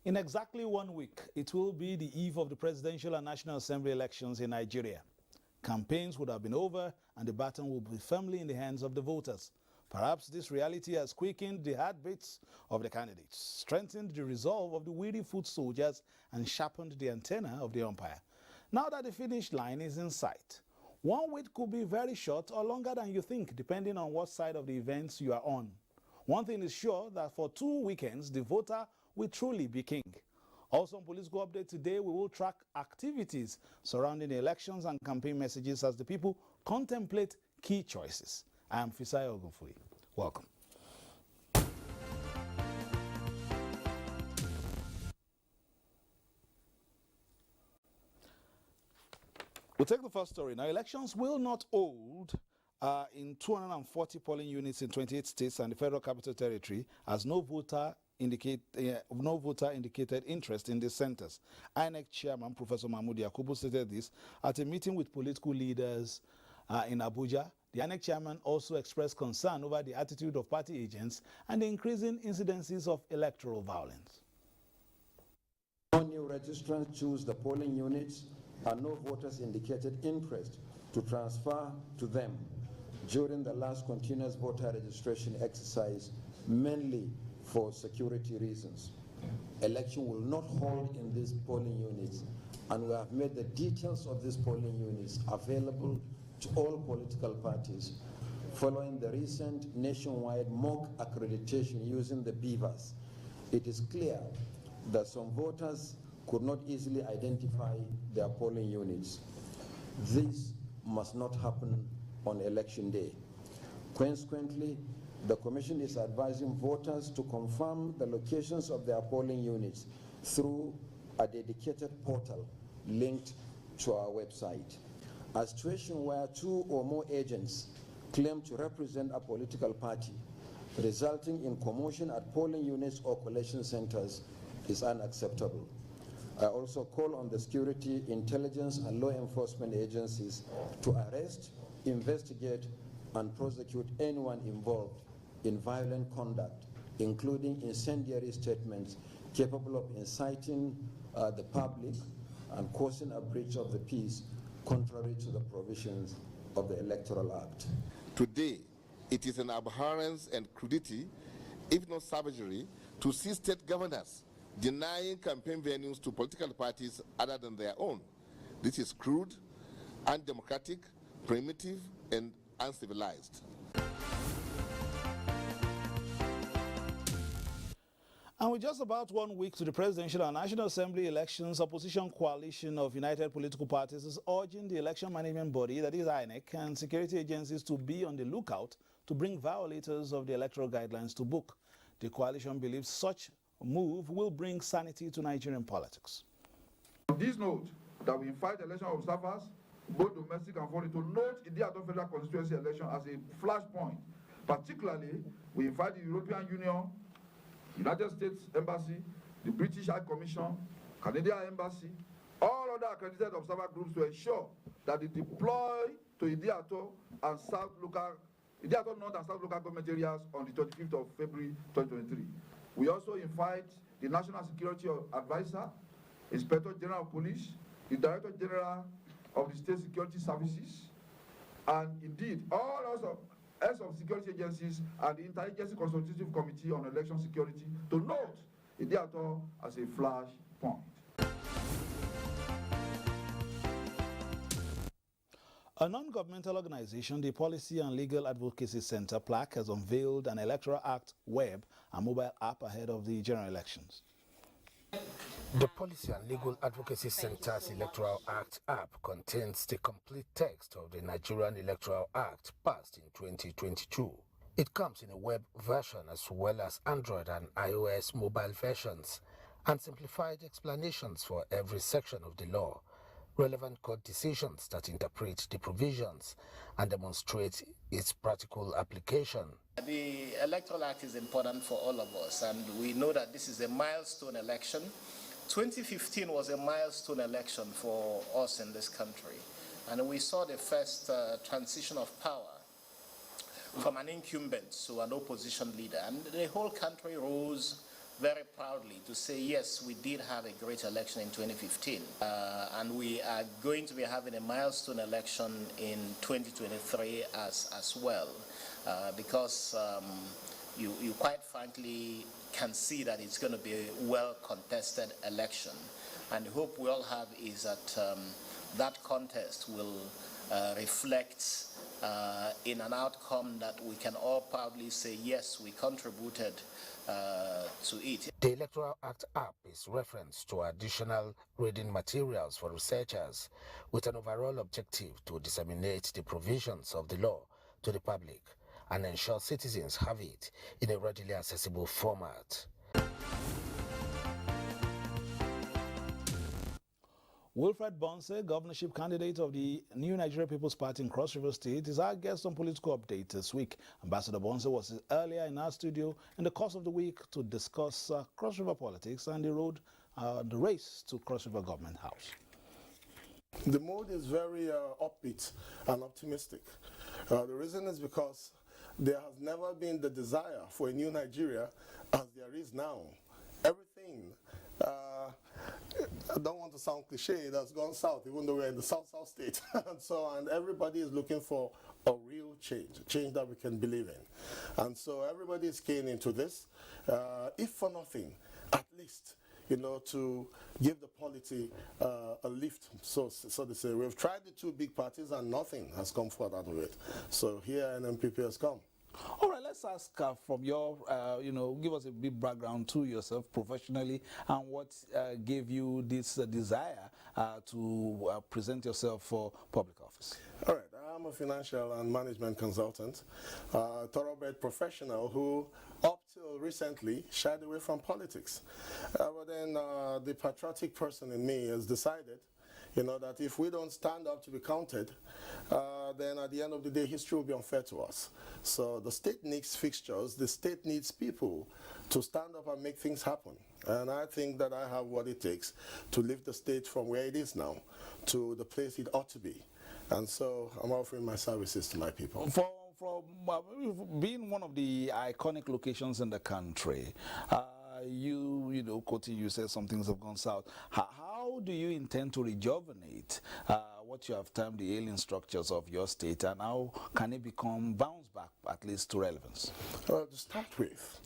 In exactly 1 week, it will be the eve of the presidential and National Assembly elections in Nigeria. Campaigns would have been over and the baton will be firmly in the hands of the voters. Perhaps this reality has quickened the heartbeats of the candidates, strengthened the resolve of the weary foot soldiers, and sharpened the antenna of the umpire. Now that the finish line is in sight, 1 week could be very short or longer than you think, depending on what side of the events you are on. One thing is sure, that for 2 weekends, the voter will truly be king. Also on Political Update today, we will track activities surrounding the elections and campaign messages as the people contemplate key choices. I am Fisai Ogunfui. Welcome. We'll take the first story. Now, elections will not hold in 240 polling units in 28 states and the Federal Capital Territory, as no voter indicated interest in these centers. INEC Chairman Professor Mahmoud Yakubu stated this at a meeting with political leaders in Abuja. The INEC chairman also expressed concern over the attitude of party agents and the increasing incidences of electoral violence. No new registrants choose the polling units and no voters indicated interest to transfer to them during the last continuous voter registration exercise, mainly for security reasons. Election will not hold in these polling units, and we have made the details of these polling units available to all political parties following the recent nationwide mock accreditation using the beavers. It is clear that some voters could not easily identify their polling units. This must not happen on election day. Consequently, the Commission is advising voters to confirm the locations of their polling units through a dedicated portal linked to our website. A situation where 2 or more agents claim to represent a political party, resulting in commotion at polling units or collection centers, is unacceptable. I also call on the security, intelligence, and law enforcement agencies to arrest, investigate, and prosecute anyone involved in violent conduct, including incendiary statements capable of inciting the public and causing a breach of the peace contrary to the provisions of the Electoral Act. Today, it is an abhorrence and crudity, if not savagery, to see state governors denying campaign venues to political parties other than their own. This is crude, undemocratic, primitive, and uncivilized. And with just about 1 week to the presidential and National Assembly elections, opposition coalition of united political parties is urging the election management body, that is INEC, and security agencies to be on the lookout to bring violators of the electoral guidelines to book. The coalition believes such a move will bring sanity to Nigerian politics. On this note, that we invite election observers, both domestic and foreign, to note the federal constituency election as a flashpoint. Particularly, we invite the European Union, United States Embassy, the British High Commission, Canadian Embassy, all other accredited observer groups to ensure that they deploy to Idiato and South North and South local government areas on the 25th of February 2023. We also invite the National Security Advisor, Inspector General of Police, the Director General of the State Security Services, and indeed all heads of security agencies and the Interagency Consultative Committee on Election Security to note Idiato as a flash point. A non-governmental organization, the Policy and Legal Advocacy Center, PLAC, has unveiled an Electoral Act web and mobile app ahead of the general elections. The Policy and Legal Advocacy Center's Electoral Act app contains the complete text of the Nigerian Electoral Act passed in 2022. It comes in a web version as well as Android and iOS mobile versions and simplified explanations for every section of the law, relevant court decisions that interpret the provisions and demonstrate its practical application. The Electoral Act is important for all of us, and we know that this is a milestone election. 2015 was a milestone election for us in this country, and we saw the first transition of power from an incumbent to an opposition leader, and the whole country rose very proudly to say, yes, we did have a great election in 2015, and we are going to be having a milestone election in 2023 as well, because you quite frankly can see that it's going to be a well-contested election. And the hope we all have is that that contest will reflect in an outcome that we can all proudly say, yes, we contributed to it. The Electoral Act app is reference to additional reading materials for researchers with an overall objective to disseminate the provisions of the law to the public and ensure citizens have it in a readily accessible format. Wilfred Bonse, governorship candidate of the New Nigerian People's Party in Cross River State, is our guest on Political Update this week. Ambassador Bonse was earlier in our studio in the course of the week to discuss Cross River politics and the race to Cross River Government House. The mood is very upbeat and optimistic. The reason is because there has never been the desire for a new Nigeria as there is now. Everything, I don't want to sound cliche, it has gone south, even though we're in the south state. and everybody is looking for a real change that we can believe in. And so everybody is keen into this, if for nothing, at least, to give the polity a lift, so to say. We've tried the two big parties and nothing has come forth out of it. So here NMPP has come. All right, let's ask from your, give us a big background to yourself professionally and what gave you this desire to present yourself for public office. All right, I'm a financial and management consultant, thoroughbred professional who, up till recently, shied away from politics. But then the patriotic person in me has decided that if we don't stand up to be counted, then at the end of the day, history will be unfair to us. So the state needs fixtures, the state needs people to stand up and make things happen. And I think that I have what it takes to lift the state from where it is now to the place it ought to be. And so I'm offering my services to my people. From being one of the iconic locations in the country, quoting you said some things have gone south. How do you intend to rejuvenate what you have termed the ailing structures of your state, and how can it bounce back at least to relevance? To start with,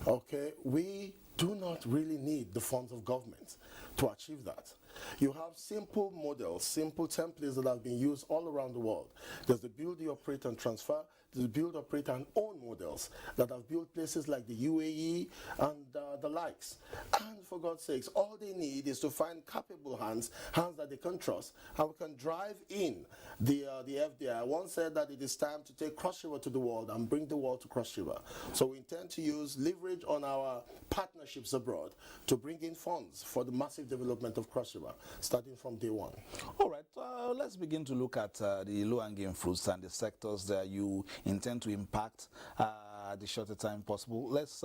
okay, we do not really need the funds of government to achieve that. You have simple models, simple templates that have been used all around the world. There's the build, operate, and transfer. There's the build, operate, and own models that have built places like the UAE and the likes. And for God's sakes, all they need is to find capable hands that they can trust, and we can drive in the FDI. I once said that it is time to take Cross River to the world and bring the world to Cross River. So we intend to use leverage on our partnerships abroad to bring in funds for the massive development of Cross River, starting from day one. All right, let's begin to look at the low-hanging fruits and the sectors that you intend to impact the shorter time possible. Let's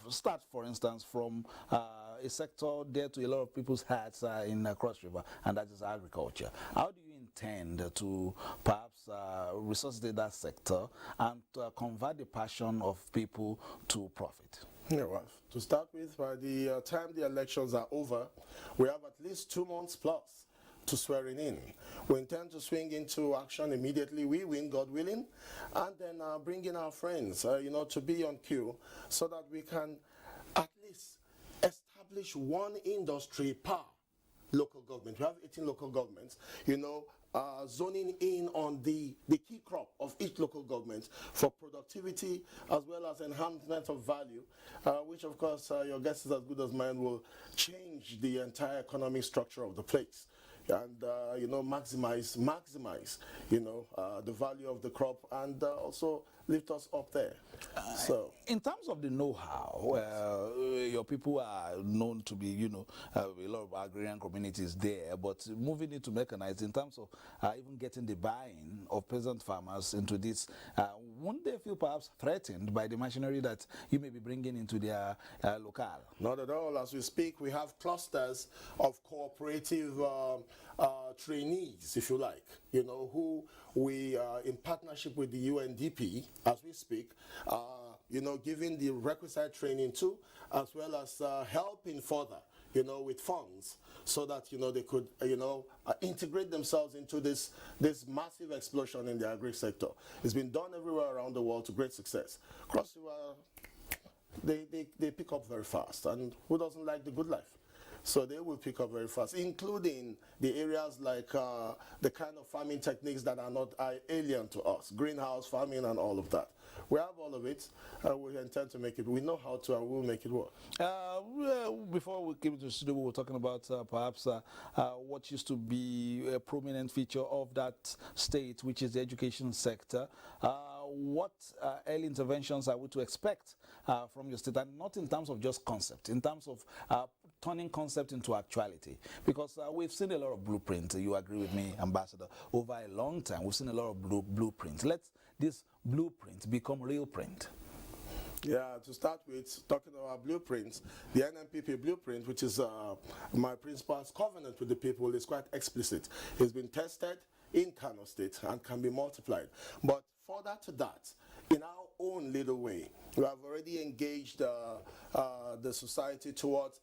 start, for instance, from a sector dear to a lot of people's hearts in Cross River, and that is agriculture. How do you intend to perhaps resuscitate that sector and convert the passion of people to profit? Yeah, well, to start with, by the time the elections are over, we have at least 2 months plus to swearing in. We intend to swing into action immediately. We win, God willing, and then bring in our friends, to be on cue so that we can at least establish one industry per local government. We have 18 local governments, zoning in on the key crop of each local government for productivity as well as enhancement of value, which of course your guess is as good as mine, will change the entire economic structure of the place. And maximize the value of the crop, and also lift us up there. So, in terms of the know-how, your people are known to be, a lot of agrarian communities there, but moving into mechanized, in terms of even getting the buy-in of peasant farmers into this, won't they feel perhaps threatened by the machinery that you may be bringing into their locale? Not at all. As we speak, we have clusters of cooperative trainees, if you like, who we, in partnership with the UNDP, as we speak, giving the requisite training to, as well as helping further, with funds, so that they could integrate themselves into this massive explosion in the agri sector. It's been done everywhere around the world to great success. Cross River, they pick up very fast, and who doesn't like the good life? So they will pick up very fast, including the areas like the kind of farming techniques that are not alien to us, greenhouse farming and all of that. We have all of it, and we intend to make it. We know how to, and we'll make it work. Before we came to the studio, we were talking about perhaps what used to be a prominent feature of that state, which is the education sector. What early interventions are we to expect from your state, and not in terms of just concept, in terms of turning concept into actuality? Because we've seen a lot of blueprints. You agree with me, Ambassador? Over a long time, we've seen a lot of blueprints. Let this blueprint become real print. Yeah, to start with, talking about blueprints, the NNPP blueprint, which is my principal's covenant with the people, is quite explicit. It's been tested in Kano State and can be multiplied. But further to that, in our own little way, we have already engaged the society towards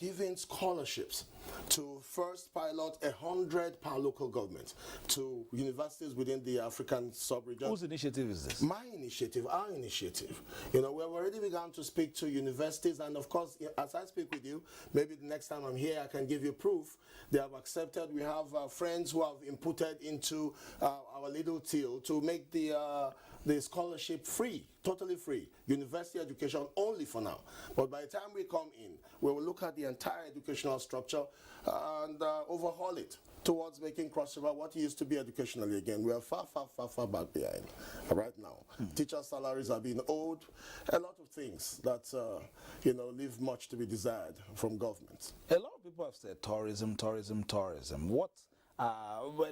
giving scholarships to first pilot 100 per local government to universities within the African sub-region. Whose initiative is this? My initiative, our initiative. We have already begun to speak to universities, and of course, as I speak with you, maybe the next time I'm here, I can give you proof. They have accepted. We have friends who have inputted into our little till to make the scholarship free, totally free, university education only for now. But by the time we come in, we will look at the entire educational structure and overhaul it towards making Cross River what it used to be educationally again. We are far, far, far, far back behind right now. Teachers' salaries are being owed, a lot of things that, leave much to be desired from government. A lot of people have said tourism, tourism, tourism. What?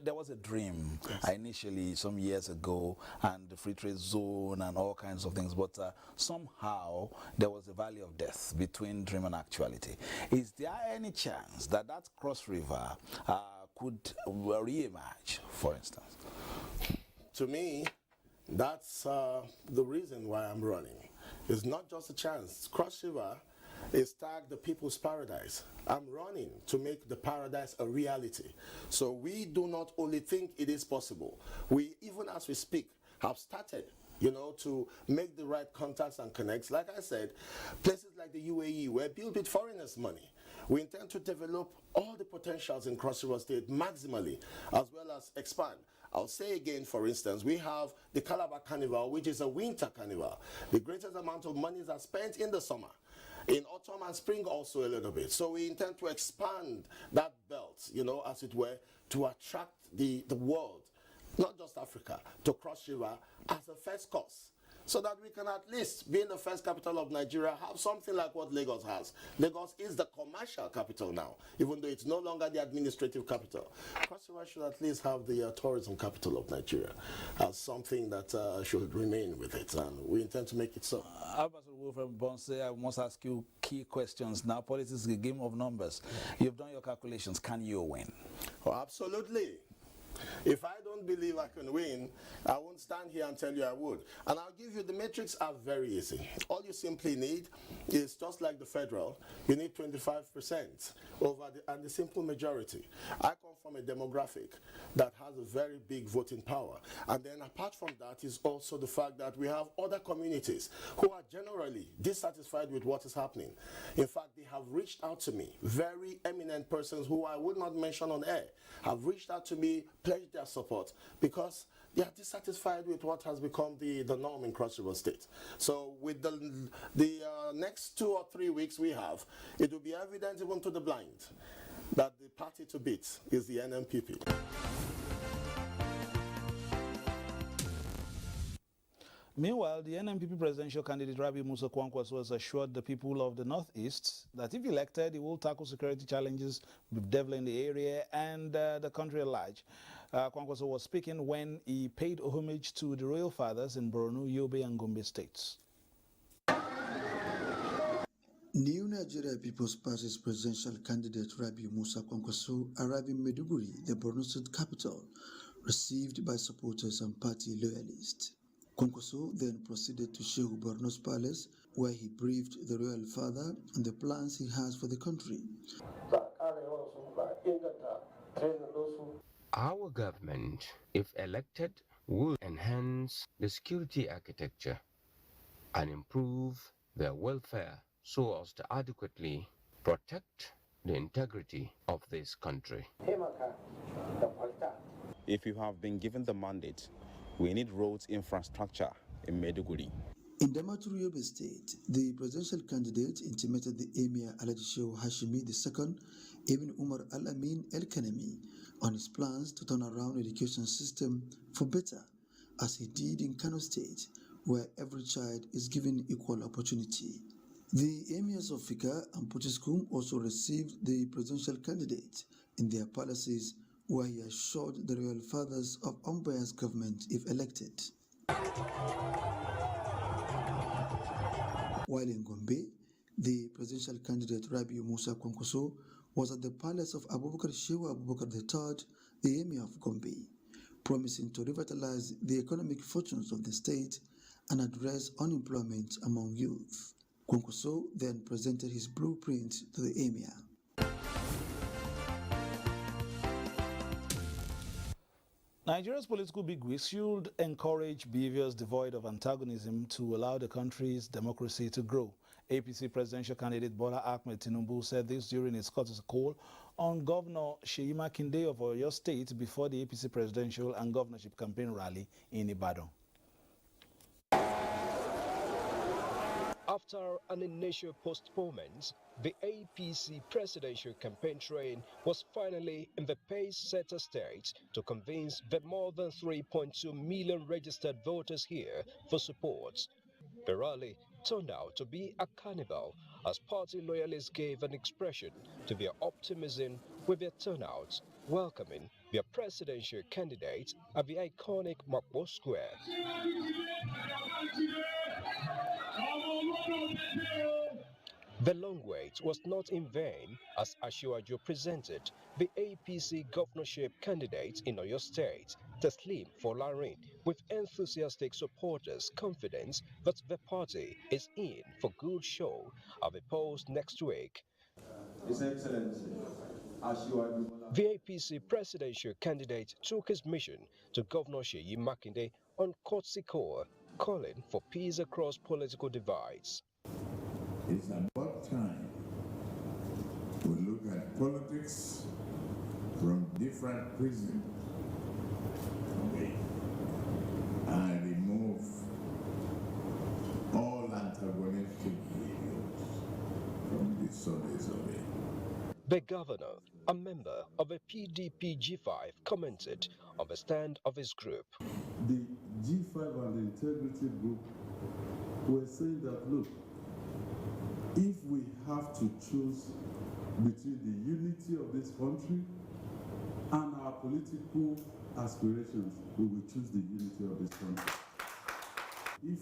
There was a dream initially some years ago, and the free trade zone and all kinds of things, but somehow there was a valley of death between dream and actuality. Is there any chance that Cross River could re-emerge, for instance? To me, that's the reason why I'm running. It's not just a chance. Cross River is tagged the people's paradise. I'm running to make the paradise a reality. So we do not only think it is possible, we, even as we speak, have started to make the right contacts and connects. Like I said, places like the UAE were built with foreigners' money. We intend to develop all the potentials in Cross River State maximally, as well as expand. I'll say again, for instance, we have the Calabar Carnival, which is a winter carnival. The greatest amount of monies are spent in the summer. In autumn and spring also a little bit. So we intend to expand that belt, as it were, to attract the world, not just Africa, to Cross River as a first course, so that we can at least, being the first capital of Nigeria, have something like what Lagos has. Lagos is the commercial capital now, even though it's no longer the administrative capital. Cross River should at least have the tourism capital of Nigeria as something that should remain with it, and we intend to make it so. Ambassador Wilfred Bonse, I must ask you key questions. Now, politics is a game of numbers. You've done your calculations. Can you win? Oh, absolutely. If I don't believe I can win, I won't stand here and tell you I would. And I'll give you, the metrics are very easy. All you simply need is, just like the federal, you need 25% and the simple majority. I come from a demographic that has a very big voting power. And then apart from that is also the fact that we have other communities who are generally dissatisfied with what is happening. In fact, they have reached out to me. Very eminent persons who I would not mention on air have reached out to me, pledged their support, because they are dissatisfied with what has become the norm in Cross River State. So with the next 2 or 3 weeks we have, it will be evident even to the blind that the party to beat is the NNPP. Meanwhile, the NNPP presidential candidate Rabi Musa Kwankwaso has assured the people of the Northeast that if elected, he will tackle security challenges with devil in the area and the country at large. Kwankwaso was speaking when he paid homage to the royal fathers in Borno, Yobe, and Gombe states. New Nigeria People's Party's presidential candidate Rabi Musa Kwankwaso arrived in Maiduguri, the Borno State capital, received by supporters and party loyalists. Kwankwaso then proceeded to Shehu Borno's palace, where he briefed the royal father on the plans he has for the country. Our government, if elected, will enhance the security architecture and improve their welfare so as to adequately protect the integrity of this country. If you have been given the mandate, we need roads infrastructure in Maiduguri. In Damaturu, Yobe State, the presidential candidate intimated the Emir Alhaji Shehu Hashimi II, Ibn Umar Al-Amin El-Kanemi, on his plans to turn around the education system for better, as he did in Kano State, where every child is given equal opportunity. The emirs of Fika and Potiskum also received the presidential candidate in their palaces, where he assured the royal fathers of unbiased government if elected. While in Gombe, the presidential candidate Rabiu Musa Kwankwaso was at the palace of Abubakar Shehu Abubakar III, the Emir of Gombe, promising to revitalize the economic fortunes of the state and address unemployment among youth. Kwankwaso then presented his blueprint to the Emir. Nigeria's political bigwigs should encourage behaviors devoid of antagonism to allow the country's democracy to grow. APC presidential candidate Bola Ahmed Tinubu said this during his courtesy call on Governor Seyi Makinde of Oyo State before the APC presidential and governorship campaign rally in Ibadan. After an initial postponement, the APC presidential campaign train was finally in the pace-setter state to convince the more than 3.2 million registered voters here for support. The rally turned out to be a carnival as party loyalists gave an expression to their optimism with their turnout, welcoming their presidential candidate at the iconic Makbo Square. The long wait was not in vain as Asiwaju presented the APC governorship candidate in Oyo State, Teslim Folarin, with enthusiastic supporters confident that the party is in for good show at the polls next week. His Excellency, Asiwaju. The APC presidential candidate took his mission to Governor Seyi Makinde on courtesy call, calling for peace across political divides. It's about time we look at politics from different prisms and remove all antagonistic behaviors from the surface of it. The governor, a member of a PDP G5, commented on the stand of his group. The G5 and the Integrity Group were saying that, look, if we have to choose between the unity of this country and our political aspirations, we will choose the unity of this country. If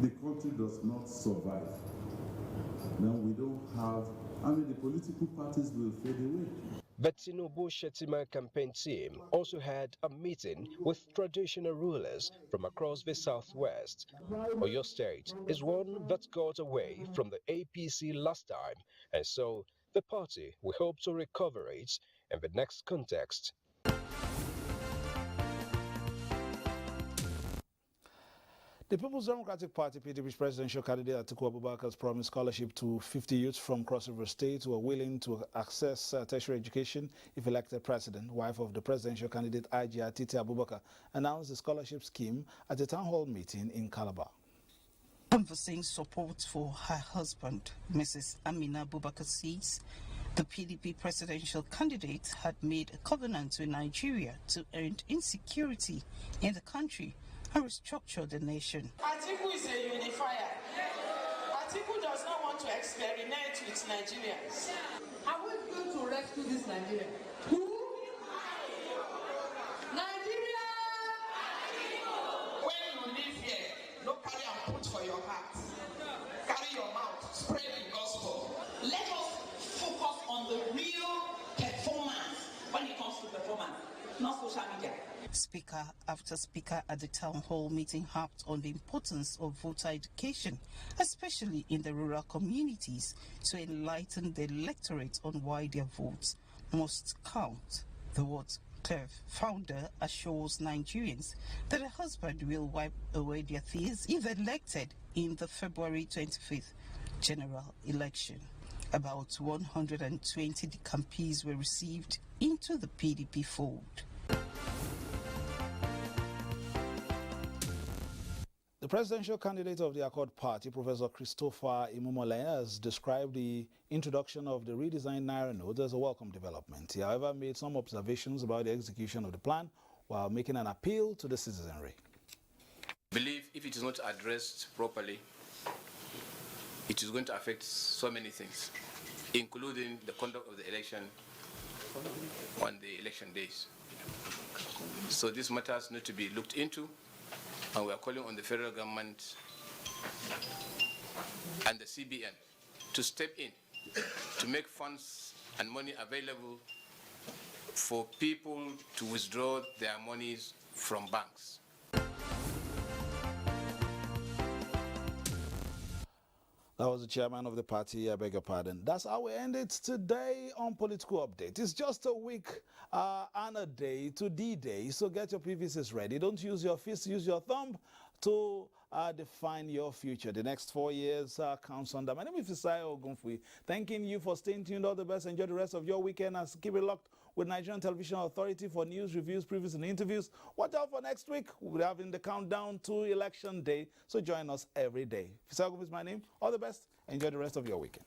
the country does not survive, then we don't have, the political parties will fade away. The Tinubu-Shettima campaign team also had a meeting with traditional rulers from across the southwest. Oyo State is one that got away from the APC last time, and so the party will hope to recover it in the next context. The People's Democratic Party PDP's presidential candidate Atiku Abubakar has promised scholarship to 50 youths from crossover states who are willing to access tertiary education if elected president. Wife of the presidential candidate Ajia Titi Abubakar announced the scholarship scheme at a town hall meeting in Calabar. Conversing support for her husband, Mrs. Amina Abubakar says the PDP presidential candidate had made a covenant with Nigeria to end insecurity in the country and restructure the nation. Atiku is a unifier. Atiku does not want to experiment with Nigerians. Are we going to rescue this Nigeria? Who? Nigeria! When you live here, don't carry and put for your heart. Carry your mouth, spread the gospel. Let us focus on the real performance when it comes to performance. not social media. Speaker after speaker at the town hall meeting harped on the importance of voter education, especially in the rural communities, to enlighten the electorate on why their votes must count. The World Clev founder assures Nigerians that her husband will wipe away their fears if elected in the February 25th general election. About 120 decampees were received into the PDP fold. The presidential candidate of the Accord Party, Professor Christopher Imumole, has described the introduction of the redesigned Naira note as a welcome development. He, however, made some observations about the execution of the plan while making an appeal to the citizenry. I believe if it is not addressed properly, it is going to affect so many things, including the conduct of the election on the election days. So these matters need to be looked into, and we are calling on the federal government and the CBN to step in to make funds and money available for people to withdraw their monies from banks. That was the chairman of the party, I beg your pardon. That's how we end it today on Political Update. It's just a week and a day to D-Day, so get your PVCs ready. Don't use your fist, use your thumb to define your future. The next 4 years counts on that. My name is Fisai Ogunfui. Thanking you for staying tuned. All the best. Enjoy the rest of your weekend and keep it locked with Nigerian Television Authority for news, reviews, previews, and interviews. Watch out for next week. We'll be having the countdown to election day, so join us every day. Fisai Ogunfui is my name. All the best. Enjoy the rest of your weekend.